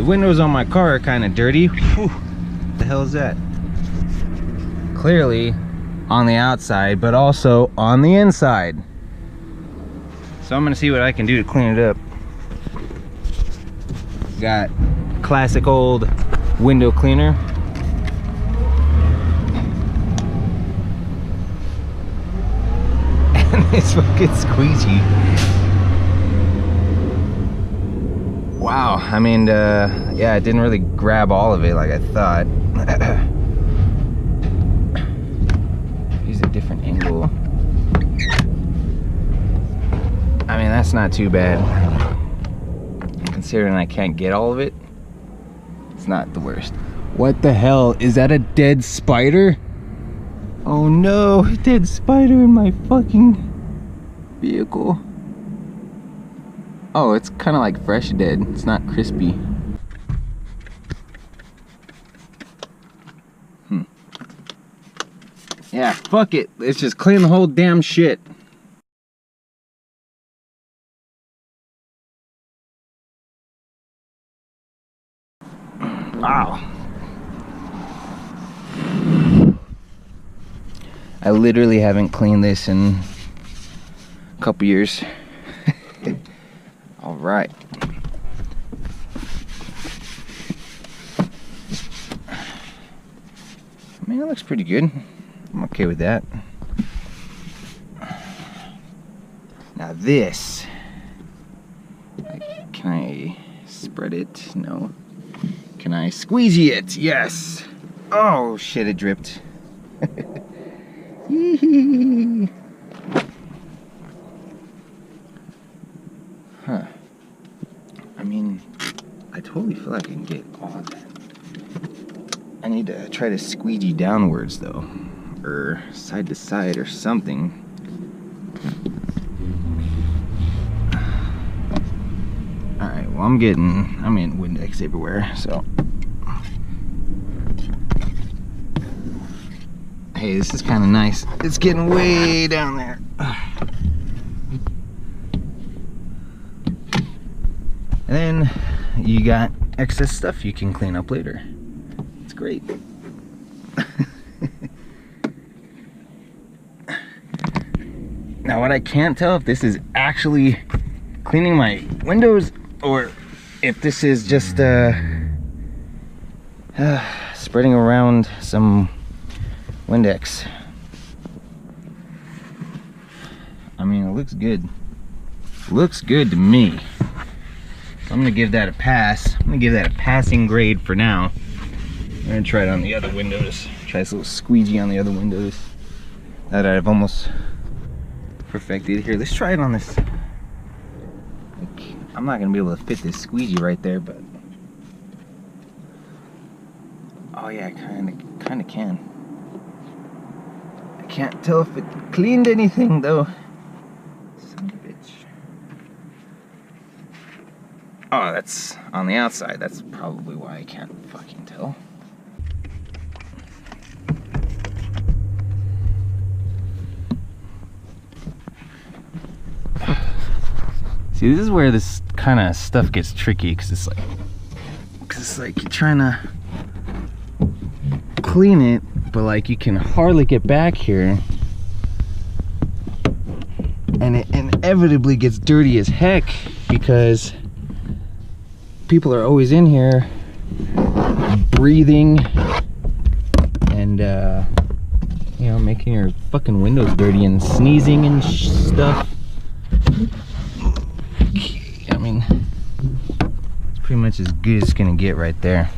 The windows on my car are kind of dirty. Whew. What the hell is that? Clearly on the outside, but also on the inside. So I'm gonna see what I can do to clean it up. Got classic old window cleaner. And this fucking squeegee. Wow, I mean, yeah, it didn't really grab all of it like I thought. Use a different angle. I mean, that's not too bad. Considering I can't get all of it, it's not the worst. What the hell? Is that a dead spider? Oh no, dead spider in my fucking vehicle. Oh, it's kind of like fresh dead. It's not crispy. Yeah, fuck it. Let's just clean the whole damn shit. Wow. I literally haven't cleaned this in a couple years. All right. I mean, it looks pretty good. I'm okay with that. Now this, can I spread it? No. Can I squeegee it? Yes. Oh shit, it dripped. Huh. I mean, I totally feel like I can get all of that. I need to try to squeegee downwards though, or side to side or something. Alright, well I'm getting Windex everywhere, so. Hey, this is kind of nice. It's getting way down there. And then you got excess stuff you can clean up later. It's great. Now what I can't tell if this is actually cleaning my windows or if this is just spreading around some Windex. I mean, it looks good. Looks good to me. So I'm gonna give that a pass. I'm gonna give that a passing grade for now. I'm gonna try it on the other windows. Try this little squeegee on the other windows that I've almost perfected. Here, let's try it on this. I'm not gonna be able to fit this squeegee right there, but oh yeah, I kinda can. I can't tell if it cleaned anything though. Son of a bitch. Oh, that's on the outside. That's probably why I can't fucking tell. See, this is where this kind of stuff gets tricky, because it's like you're trying to clean it, but like you can hardly get back here, and it inevitably gets dirty as heck because people are always in here breathing and you know, making your fucking windows dirty and sneezing and stuff. I mean, it's pretty much as good as it's gonna get right there.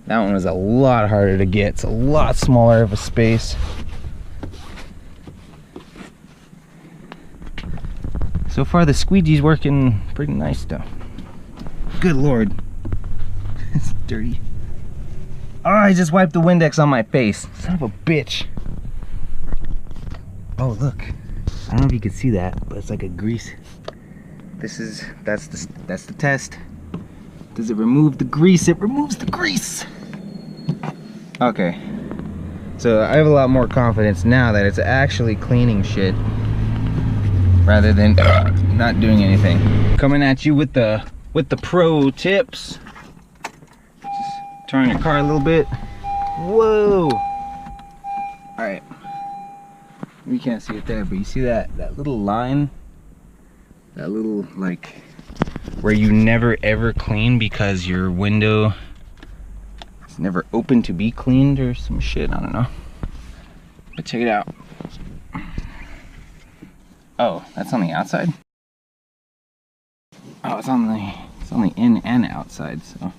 That one was a lot harder to get. It's a lot smaller of a space. So far the squeegee's working pretty nice though. Good lord. It's dirty. Oh, I just wiped the Windex on my face. Son of a bitch. Oh look. I don't know if you can see that, but it's like a grease. That's the test. Does it remove the grease? It removes the grease. Okay. So I have a lot more confidence now that it's actually cleaning shit rather than not doing anything. Coming at you with the with the pro tips. Just turn your car a little bit. Whoa! Alright. You can't see it there, but you see that little line? That little, like, where you never ever clean because your window is never open to be cleaned or some shit, I don't know. But check it out. Oh, that's on the outside? Oh, it's on the in and outside, so.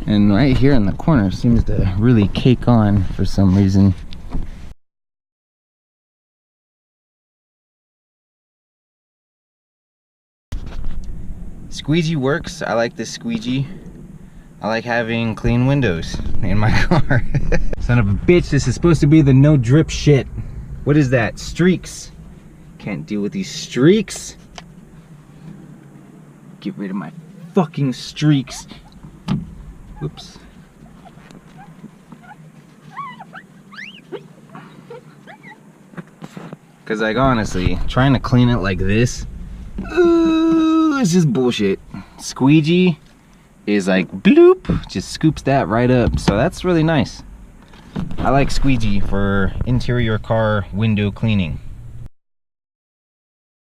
And right here in the corner seems to really cake on for some reason. Squeegee works. I like this squeegee. I like having clean windows in my car. Son of a bitch, this is supposed to be the no drip shit. What is that? Streaks. Can't deal with these streaks. Get rid of my fucking streaks. Whoops. Cause like honestly, trying to clean it like this, it's just bullshit. Squeegee is like bloop, just scoops that right up. So that's really nice. I like squeegee for interior car window cleaning.